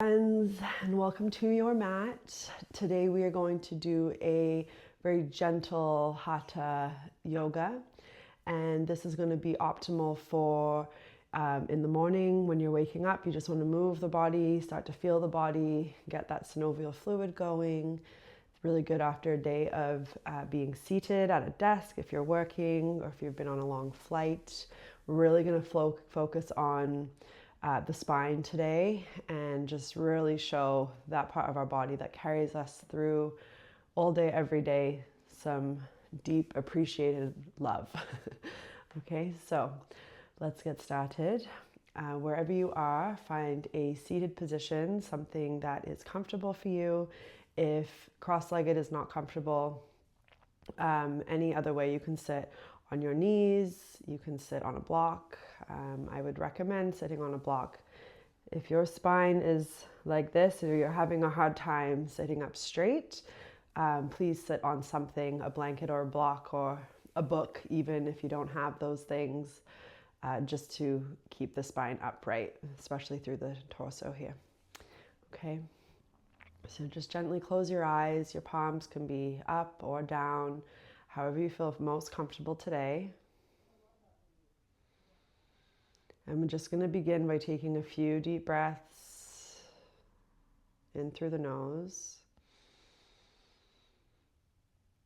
Friends, and welcome to your mat. Today we are going to do a very gentle Hatha yoga, and this is going to be optimal for in the morning when you're waking up. You just want to move the body, start to feel the body, get that synovial fluid going. It's really good after a day of being seated at a desk if you're working or if you've been on a long flight. We're really going to focus on the spine today and just really show that part of our body that carries us through all day, every day, some deep appreciated love. Okay, so let's get started. Wherever you are, find a seated position, something that is comfortable for you. If cross-legged is not comfortable, any other way you can sit on your knees, you can sit on a block. I would recommend sitting on a block. If your spine is like this or you're having a hard time sitting up straight, please sit on something, a blanket or a block or a book, even if you don't have those things, just to keep the spine upright, especially through the torso here. Okay, so just gently close your eyes. Your palms can be up or down, however you feel most comfortable today. I'm just going to begin by taking a few deep breaths in through the nose,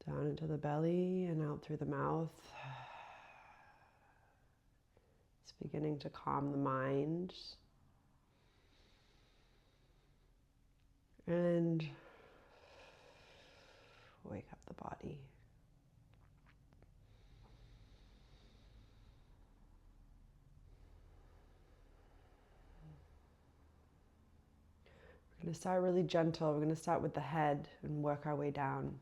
down into the belly and out through the mouth. It's beginning to calm the mind and wake up the body. We're going to start really gentle. We're going to start with the head and work our way down.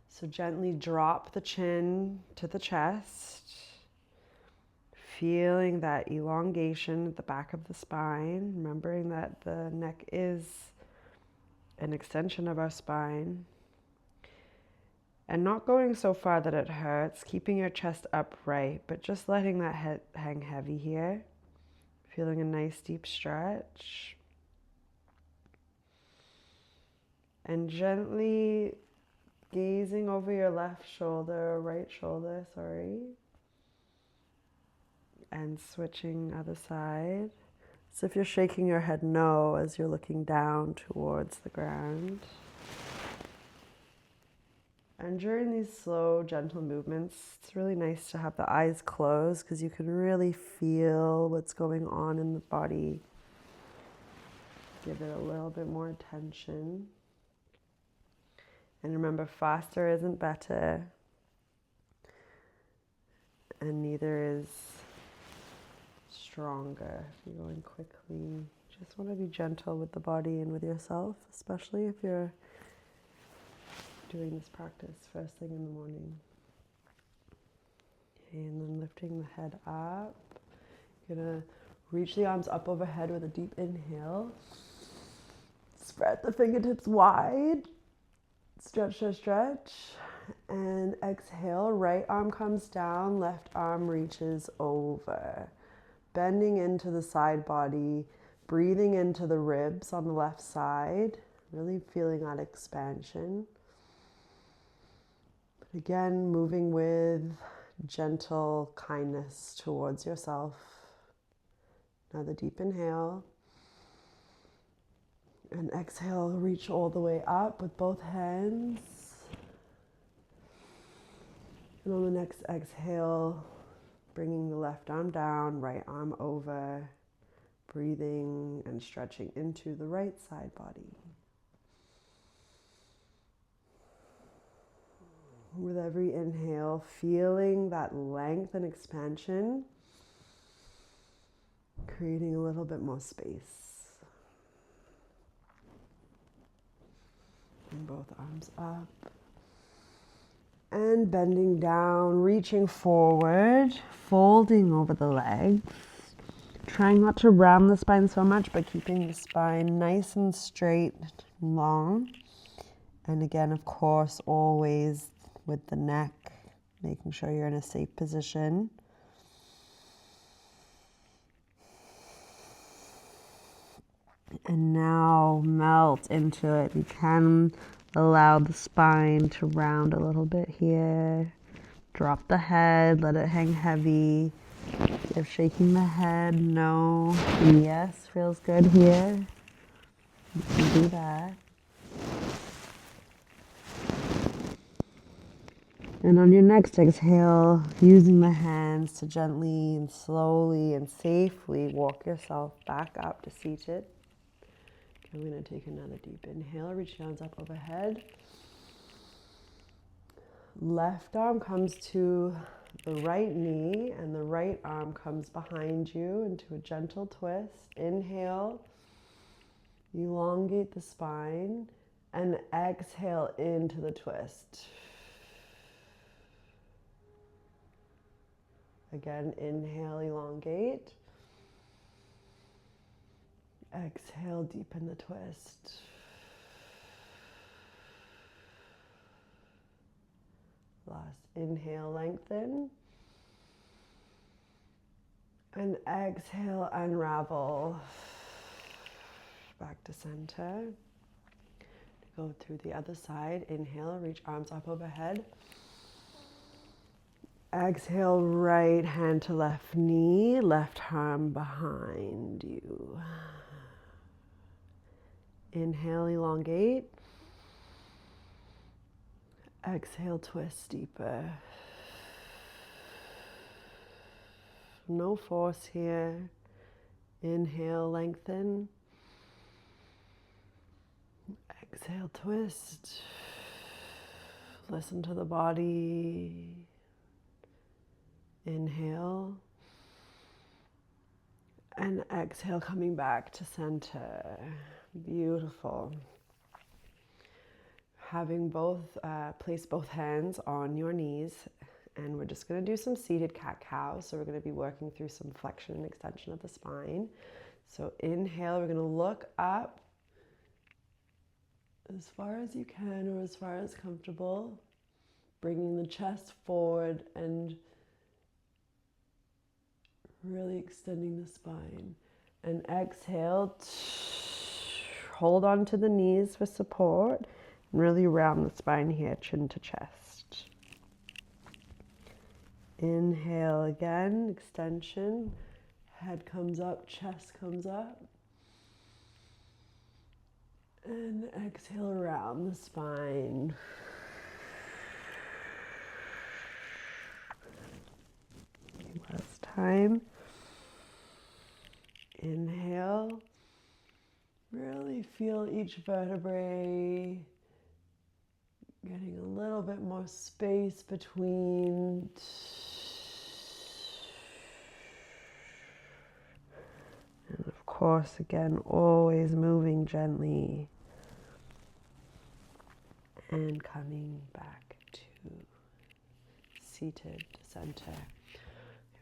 So gently drop the chin to the chest, feeling that elongation at the back of the spine, remembering that the neck is an extension of our spine. And not going so far that it hurts, keeping your chest upright, but just letting that head hang heavy here. Feeling a nice deep stretch. And gently gazing over your left shoulder, right shoulder, and switching other side. So if you're shaking your head no as you're looking down towards the ground. And during these slow, gentle movements, it's really nice to have the eyes closed because you can really feel what's going on in the body. Give it a little bit more attention. And remember, faster isn't better, and neither is stronger. If you're going quickly, just want to be gentle with the body and with yourself, especially if you're doing this practice first thing in the morning. Okay, and then lifting the head up. You're gonna reach the arms up overhead with a deep inhale. Spread the fingertips wide. Stretch, stretch, stretch. And exhale, right arm comes down, left arm reaches over. Bending into the side body, breathing into the ribs on the left side, really feeling that expansion. But again, moving with gentle kindness towards yourself. Another deep inhale. And exhale, reach all the way up with both hands. And on the next exhale, bringing the left arm down, right arm over, breathing and stretching into the right side body. With every inhale, feeling that length and expansion, creating a little bit more space. And both arms up. And bending down, reaching forward, folding over the legs. Trying not to ram the spine so much, but keeping the spine nice and straight, long. And again, of course, always with the neck, making sure you're in a safe position. And now melt into it. You can allow the spine to round a little bit here. Drop the head, let it hang heavy. If you're shaking the head, no. Yes, feels good here. You can do that. And on your next exhale, using the hands to gently and slowly and safely walk yourself back up to seated. I'm going to take another deep inhale, reach your hands up overhead. Left arm comes to the right knee and the right arm comes behind you into a gentle twist. Inhale, elongate the spine, and exhale into the twist. Again, inhale, elongate. Exhale, deepen the twist. Last inhale, lengthen. And exhale, unravel. Back to center. Go through the other side. Inhale, reach arms up overhead. Exhale, right hand to left knee, left arm behind you. Inhale, elongate. Exhale, twist deeper. No force here. Inhale, lengthen. Exhale, twist. Listen to the body. Inhale. And exhale, coming back to center. Beautiful. Having place both hands on your knees, and we're just going to do some seated cat-cow. So we're going to be working through some flexion and extension of the spine. So inhale, we're going to look up as far as you can or as far as comfortable, bringing the chest forward and really extending the spine. And exhale, hold on to the knees for support. And really round the spine here, chin to chest. Inhale again, extension. Head comes up, chest comes up. And exhale around the spine. Last time. Inhale. Really feel each vertebrae getting a little bit more space between. And of course, again, always moving gently and coming back to seated to center.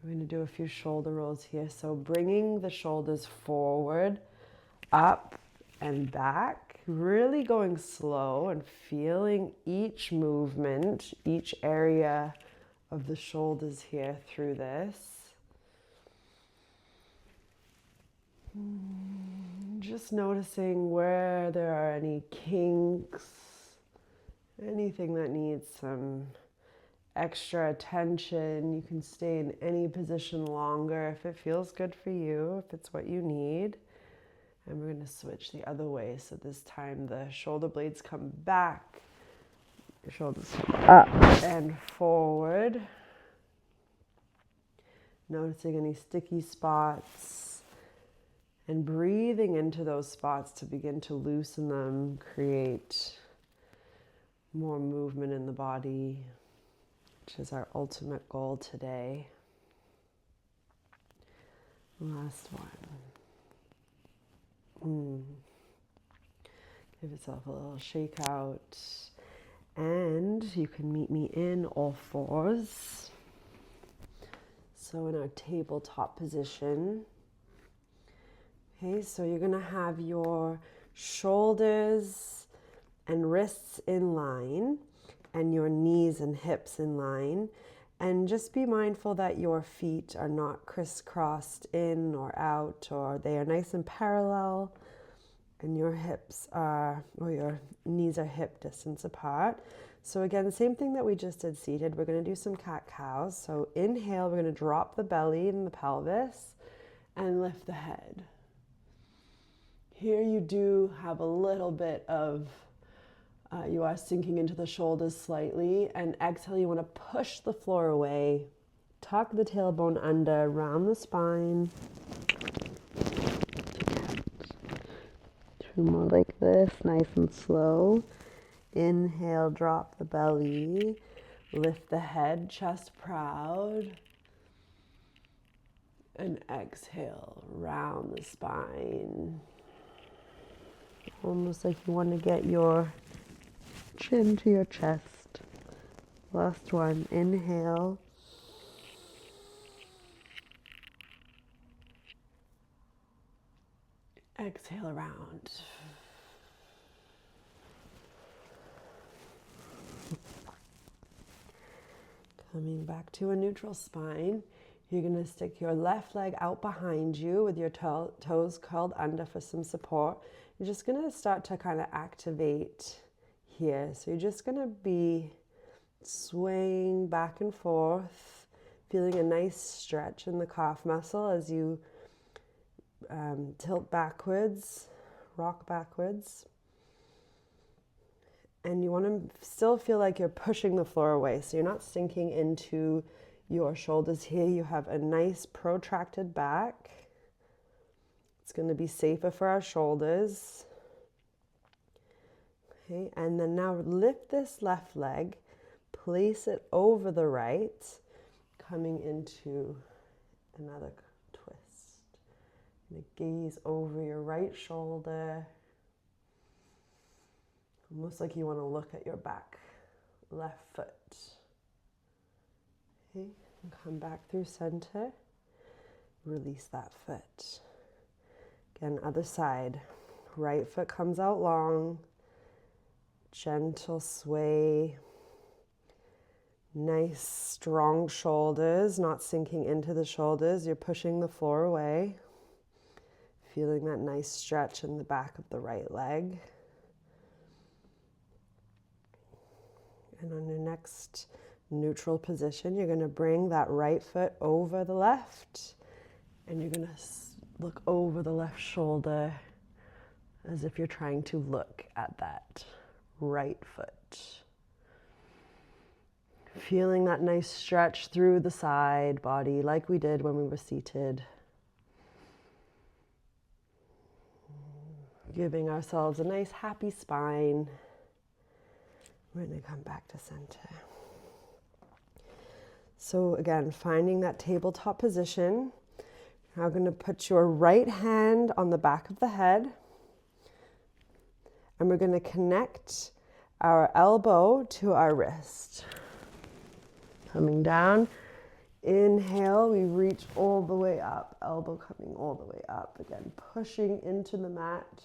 We're going to do a few shoulder rolls here. So bringing the shoulders forward, up and back, really going slow and feeling each movement, each area of the shoulders here through this. Just noticing where there are any kinks, anything that needs some extra attention. You can stay in any position longer if it feels good for you, if it's what you need. And we're going to switch the other way. So this time the shoulder blades come back, your shoulders up and forward. Noticing any sticky spots and breathing into those spots to begin to loosen them, create more movement in the body, which is our ultimate goal today. Last one. Give yourself a little shake out, and you can meet me in all fours. So in our tabletop position. Okay, so you're going to have your shoulders and wrists in line and your knees and hips in line. And just be mindful that your feet are not crisscrossed in or out, or they are nice and parallel. and your hips are, or your knees are hip distance apart. So again, same thing that we just did seated. We're going to do some cat-cows. So inhale, we're going to drop the belly and the pelvis and lift the head. Here you do have a little bit of, you are sinking into the shoulders slightly, and exhale, you want to push the floor away. Tuck the tailbone under, round the spine. Two more like this, nice and slow. Inhale, drop the belly, lift the head, chest proud. And exhale, round the spine. Almost like you want to get your chin to your chest. Last one, inhale. Exhale around. Coming back to a neutral spine. You're going to stick your left leg out behind you with your toes curled under for some support. You're just going to start to kind of activate here. So you're just going to be swaying back and forth, feeling a nice stretch in the calf muscle as you tilt backwards, rock backwards. And you want to still feel like you're pushing the floor away. So you're not sinking into your shoulders here. You have a nice protracted back. It's going to be safer for our shoulders. Okay, and then now lift this left leg, place it over the right, coming into another twist. And gaze over your right shoulder. Almost like you want to look at your back left foot. Okay, and come back through center. Release that foot. Again, other side. Right foot comes out long. Gentle sway. Nice strong shoulders, not sinking into the shoulders. You're pushing the floor away. Feeling that nice stretch in the back of the right leg. And on your next neutral position, you're going to bring that right foot over the left, and you're going to look over the left shoulder as if you're trying to look at that right foot. Feeling that nice stretch through the side body like we did when we were seated. Giving ourselves a nice happy spine. We're going to come back to center. So again, finding that tabletop position. Now going to put your right hand on the back of the head. And we're going to connect our elbow to our wrist. Coming down. Inhale, we reach all the way up. Elbow coming all the way up. Again, pushing into the mat.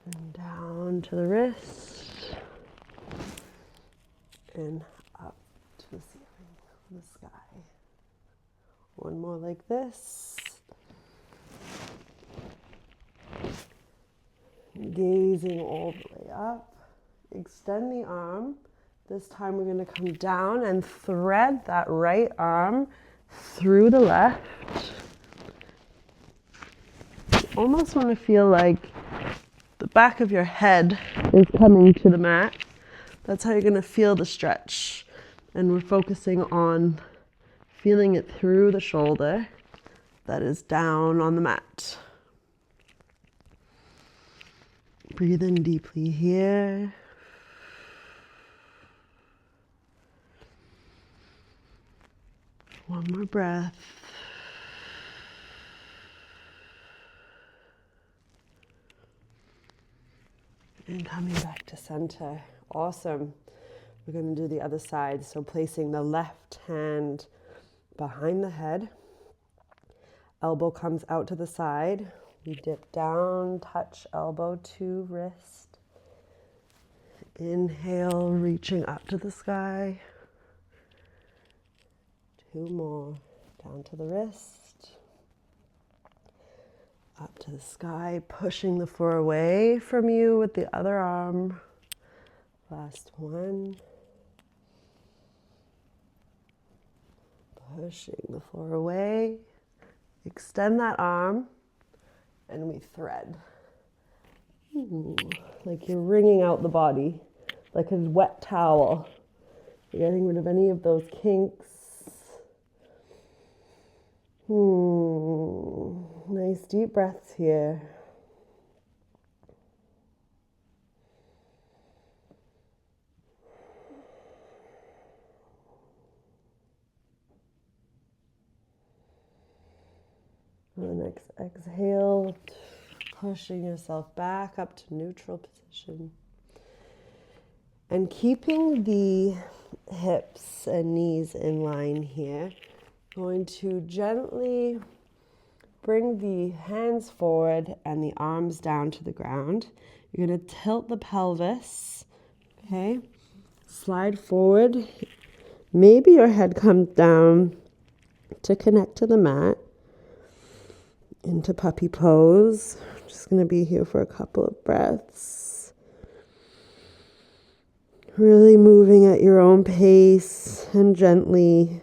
And down to the wrist. And up to the ceiling, the sky. One more like this. Gazing all the way up. Extend the arm. This time we're going to come down and thread that right arm through the left. You almost want to feel like the back of your head is coming to the mat. That's how you're going to feel the stretch. And we're focusing on feeling it through the shoulder that is down on the mat. Breathe in deeply here. One more breath. And coming back to center. Awesome. We're going to do the other side. So placing the left hand behind the head. Elbow comes out to the side. We dip down, touch elbow to wrist. Inhale, reaching up to the sky. Two more. Down to the wrist. Up to the sky, pushing the floor away from you with the other arm. Last one. Pushing the floor away. Extend that arm, and we thread. Ooh, like you're wringing out the body, like a wet towel. You're getting rid of any of those kinks. Nice deep breaths here. On the next exhale, pushing yourself back up to neutral position. And keeping the hips and knees in line here, going to gently bring the hands forward and the arms down to the ground. You're going to tilt the pelvis, okay? Slide forward. Maybe your head comes down to connect to the mat. Into puppy pose. Just going to be here for a couple of breaths. Really moving at your own pace and gently.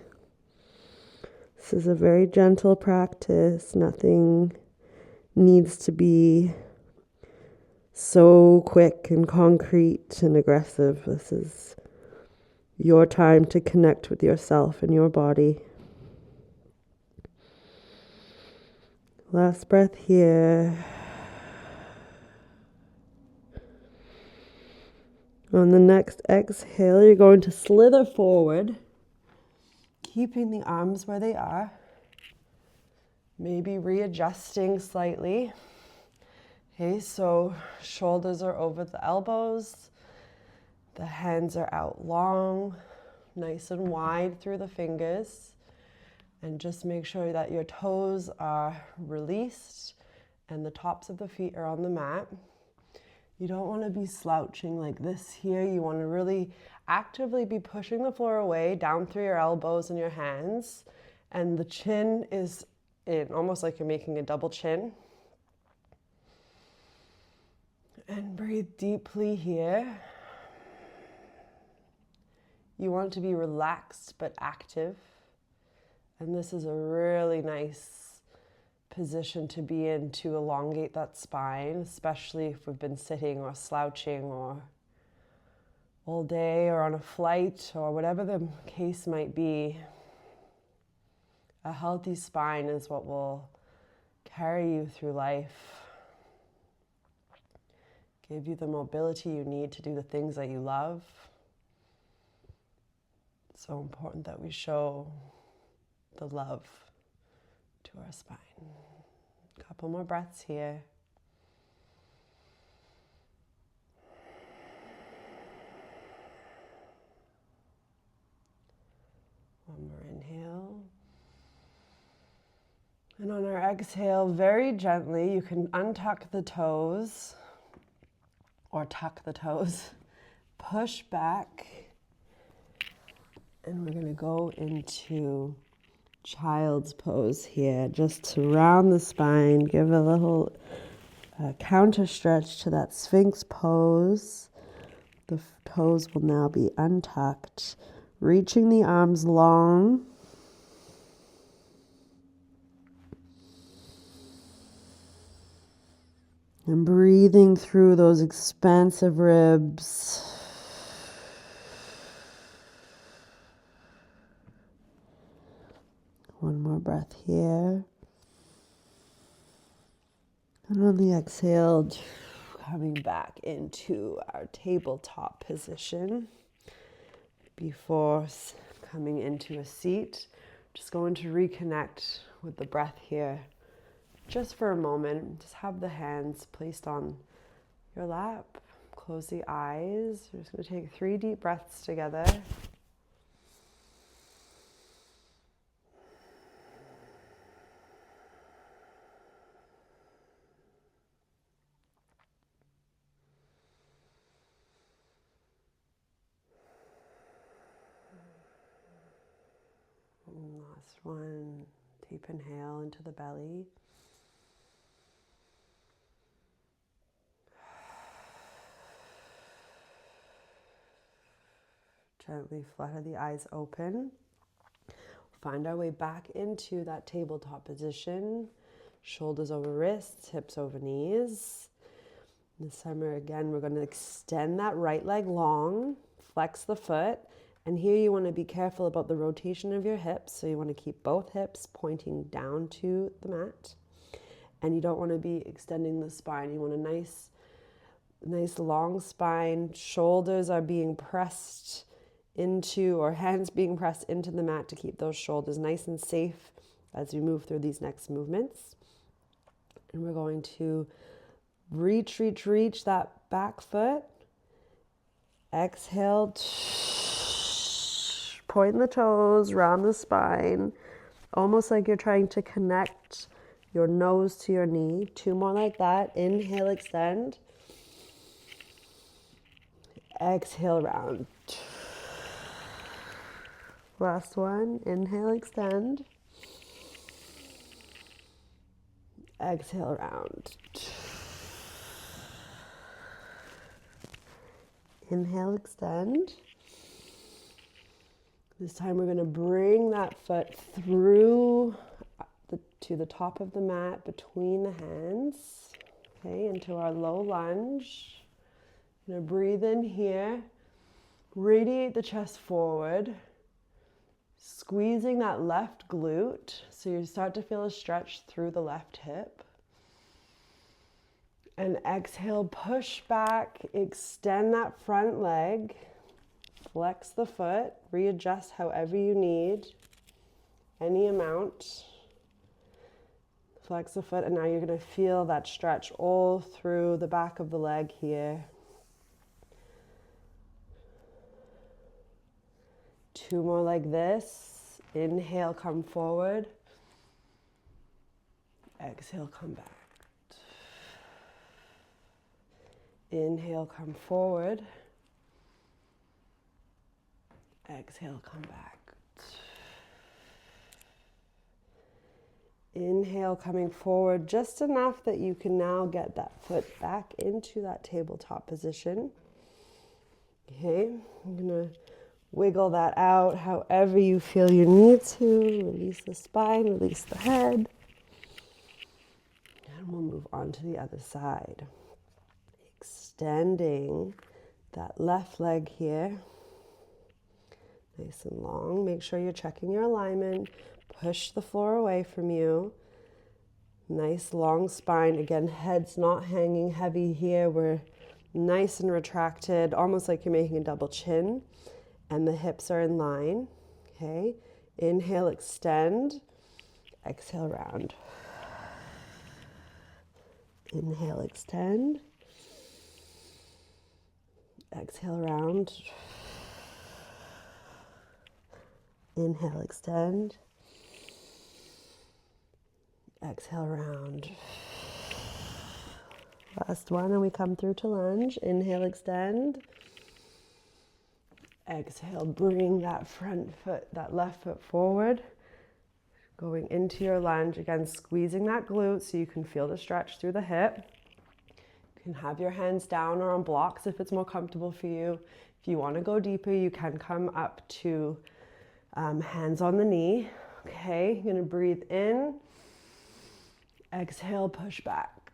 This is a very gentle practice. Nothing needs to be so quick and concrete and aggressive. This is your time to connect with yourself and your body. Last breath here. On the next exhale, you're going to slither forward, keeping the arms where they are. Maybe readjusting slightly. Okay, so shoulders are over the elbows. The hands are out long, nice and wide through the fingers. And just make sure that your toes are released and the tops of the feet are on the mat. You don't want to be slouching like this here. You want to really actively be pushing the floor away, down through your elbows and your hands. And the chin is in, almost like you're making a double chin. And breathe deeply here. You want to be relaxed but active. And this is a really nice position to be in to elongate that spine, especially if we've been sitting or slouching or all day or on a flight or whatever the case might be. A healthy spine is what will carry you through life, give you the mobility you need to do the things that you love. It's so important that we show the love to our spine. A couple more breaths here. One more inhale. And on our exhale, very gently, you can untuck the toes or tuck the toes, push back, and we're going to go into child's pose here, just to round the spine, give a little counter stretch to that Sphinx pose. The toes will now be untucked, reaching the arms long. And breathing through those expansive ribs. One more breath here. And on the exhale, coming back into our tabletop position before coming into a seat. Just going to reconnect with the breath here. Just for a moment, just have the hands placed on your lap. Close the eyes. We're just going to take 3 deep breaths together. And last one, deep inhale into the belly. Gently flutter the eyes open. Find our way back into that tabletop position. Shoulders over wrists, hips over knees. This time we're going to extend that right leg long, flex the foot. And here you want to be careful about the rotation of your hips. So you want to keep both hips pointing down to the mat. And you don't want to be extending the spine. You want a nice long spine. Shoulders are being pressed into, or hands being pressed into the mat to keep those shoulders nice and safe as we move through these next movements. And we're going to reach that back foot. Exhale. Point the toes, round the spine, almost like you're trying to connect your nose to your knee. 2 more like that. Inhale, extend. Exhale, round. Last one. Inhale, extend. Exhale, round. Inhale, extend. This time we're going to bring that foot through to the top of the mat between the hands, okay, into our low lunge. I'm going to breathe in here, radiate the chest forward, squeezing that left glute so you start to feel a stretch through the left hip. And exhale, push back, extend that front leg. Flex the foot, readjust however you need, any amount. Flex the foot, and now you're going to feel that stretch all through the back of the leg here. 2 more like this. Inhale, come forward. Exhale, come back. Inhale, come forward. Exhale, come back. Inhale, coming forward just enough that you can now get that foot back into that tabletop position. Okay, I'm gonna wiggle that out however you feel you need to. Release the spine, release the head. And we'll move on to the other side. Extending that left leg here. Nice and long. Make sure you're checking your alignment. Push the floor away from you. Nice long spine. Again, head's not hanging heavy here. We're nice and retracted, almost like you're making a double chin. And the hips are in line. Okay. Inhale, extend. Exhale, round. Inhale, extend. Exhale, round. Inhale, extend. Exhale, round. Last one, and we come through to lunge. Inhale, extend. Exhale, bring that front foot, that left foot forward. Going into your lunge, again, squeezing that glute so you can feel the stretch through the hip. You can have your hands down or on blocks if it's more comfortable for you. If you want to go deeper, you can come up to hands on the knee. Okay, you're going to breathe in. Exhale, push back.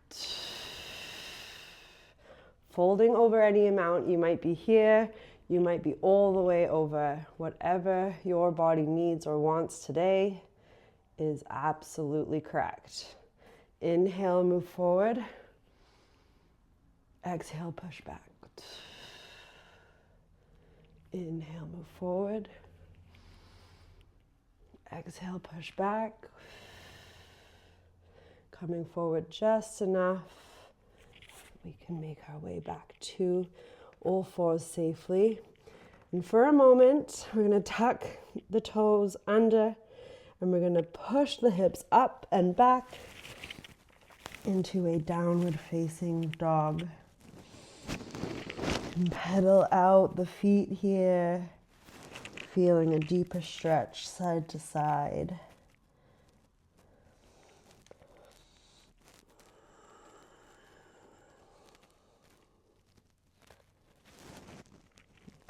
Folding over any amount. You might be here, you might be all the way over. Whatever your body needs or wants today is absolutely correct. Inhale, move forward. Exhale, push back. Inhale, move forward. Exhale, push back. Coming forward just enough. We can make our way back to all fours safely. And for a moment, we're going to tuck the toes under and we're going to push the hips up and back into a downward facing dog. And pedal out the feet here, feeling a deeper stretch side to side.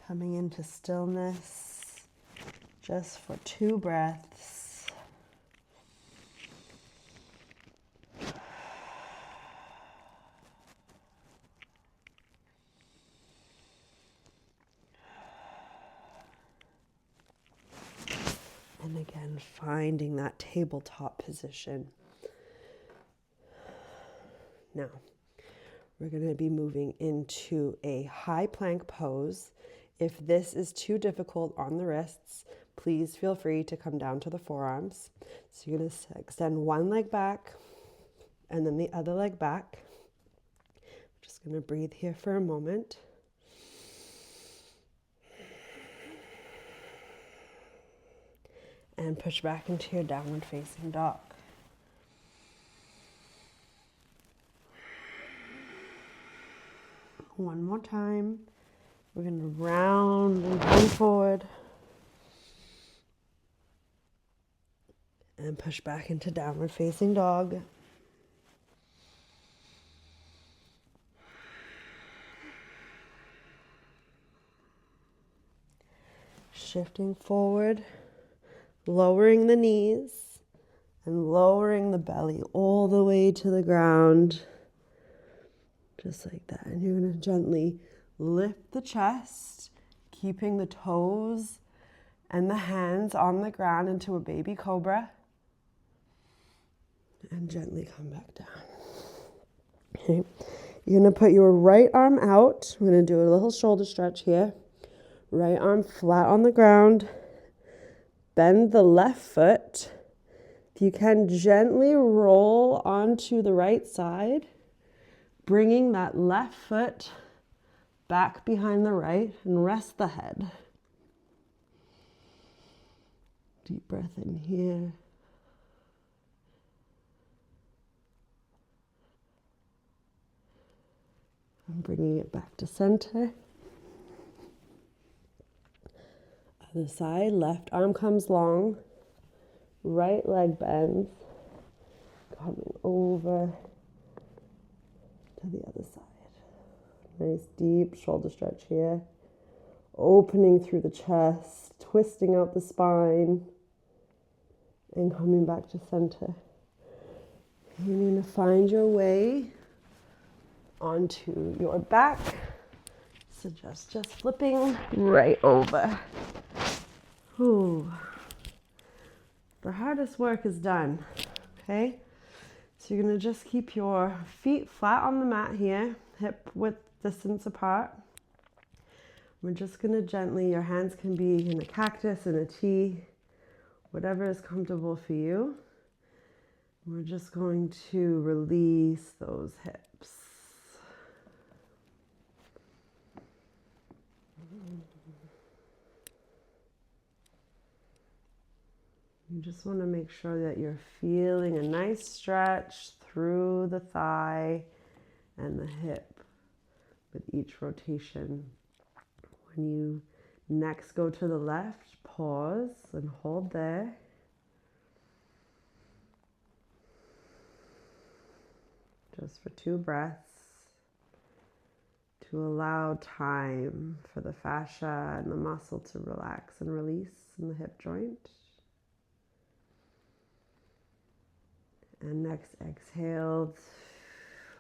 Coming into stillness just for 2 breaths. And again, finding that tabletop position. Now, we're going to be moving into a high plank pose. If this is too difficult on the wrists, please feel free to come down to the forearms. So you're going to extend one leg back and then the other leg back. Just going to breathe here for a moment. And push back into your downward facing dog. One more time. We're going to round and bend forward. And push back into downward facing dog. Shifting forward, lowering the knees and lowering the belly all the way to the ground. Just like that. And you're going to gently lift the chest, keeping the toes and the hands on the ground into a baby cobra. And gently come back down. Okay. You're going to put your right arm out. We're going to do a little shoulder stretch here. Right arm flat on the ground. Bend the left foot. If you can, gently roll onto the right side, bringing that left foot back behind the right and rest the head. Deep breath in here. And bringing it back to center. Other side, left arm comes long, right leg bends, coming over to the other side. Nice deep shoulder stretch here. Opening through the chest, twisting out the spine, and coming back to center. You're going to find your way onto your back. So just flipping right over. Ooh. The hardest work is done, okay? So you're gonna just keep your feet flat on the mat here, hip width distance apart. We're just gonna gently, your hands can be in a cactus, in a T, whatever is comfortable for you. We're just going to release those hips. You just want to make sure that you're feeling a nice stretch through the thigh and the hip with each rotation. When you next go to the left, pause and hold there. Just for 2 breaths to allow time for the fascia and the muscle to relax and release in the hip joint. And next, exhale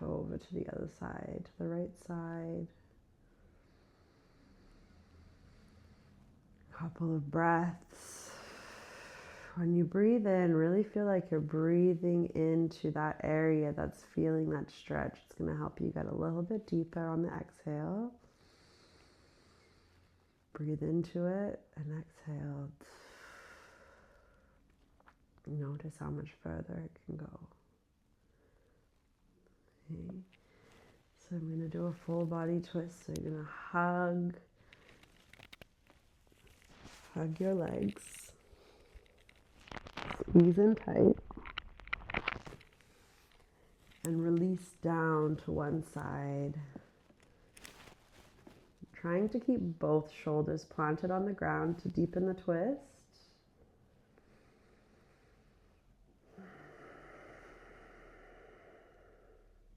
over to the other side, to the right side. Couple of breaths. When you breathe in, really feel like you're breathing into that area that's feeling that stretch. It's going to help you get a little bit deeper on the exhale. Breathe into it and exhale. Notice how much further it can go. Okay. So I'm going to do a full body twist. So you're going to hug your legs, squeeze in tight, and release down to one side. Trying to keep both shoulders planted on the ground to deepen the twist.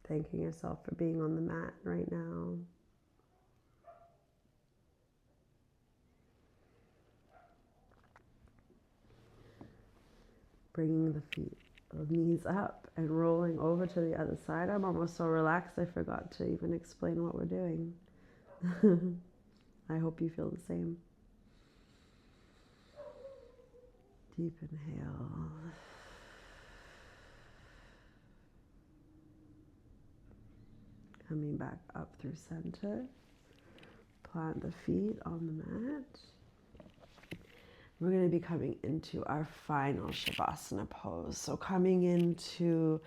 Thanking yourself for being on the mat right now. bringing the feet, the knees up and rolling over to the other side. I'm almost so relaxed I forgot to even explain what we're doing. I hope you feel the same. Deep inhale. Coming back up through center. Plant the feet on the mat. We're going to be coming into our final Shavasana pose. So coming into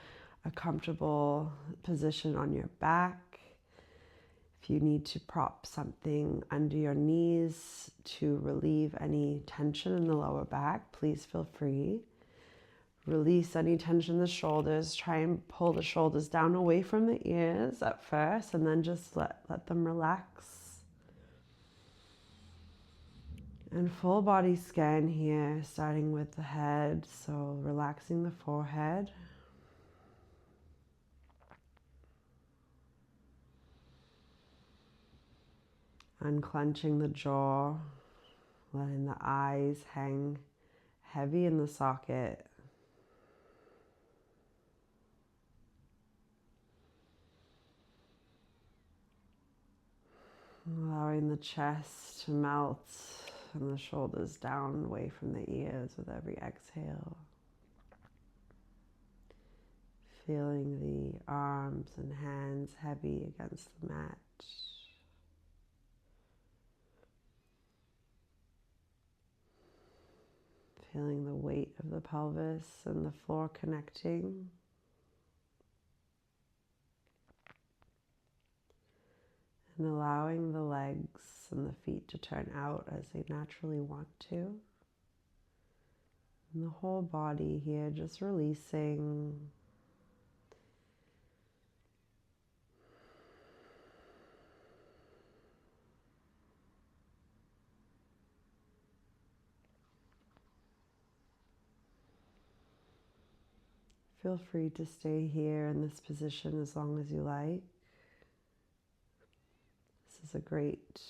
a comfortable position on your back. If you need to prop something under your knees to relieve any tension in the lower back, please feel free. Release any tension in the shoulders. Try and pull the shoulders down away from the ears at first, and then just let them relax. And full body scan here, starting with the head. So relaxing the forehead. Unclenching the jaw, letting the eyes hang heavy in the socket. Allowing the chest to melt and the shoulders down away from the ears with every exhale. Feeling the arms and hands heavy against the mat. Feeling the weight of the pelvis and the floor connecting. And allowing the legs and the feet to turn out as they naturally want to. And the whole body here just releasing. Feel free to stay here in this position as long as you like. This is a great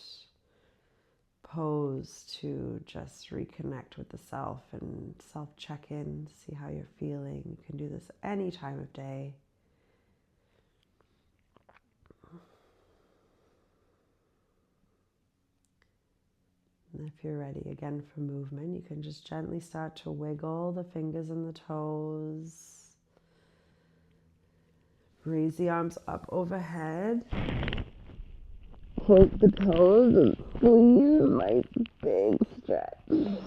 pose to just reconnect with the self and self-check in, see how you're feeling. You can do this any time of day. And if you're ready again for movement, you can just gently start to wiggle the fingers and the toes. Raise the arms up overhead. Point the toes and squeeze a nice big stretch. And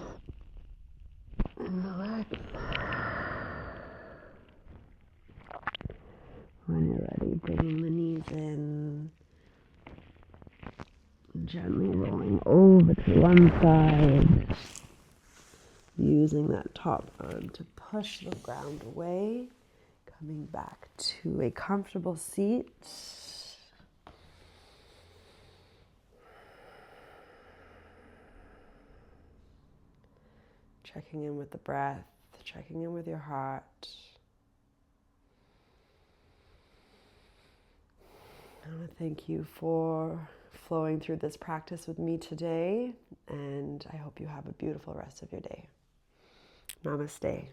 relax. When you're ready, bringing the knees in. Gently rolling over to one side. Using that top arm to push the ground away. Coming back to a comfortable seat. Checking in with the breath, checking in with your heart. I want to thank you for flowing through this practice with me today, and I hope you have a beautiful rest of your day. Namaste.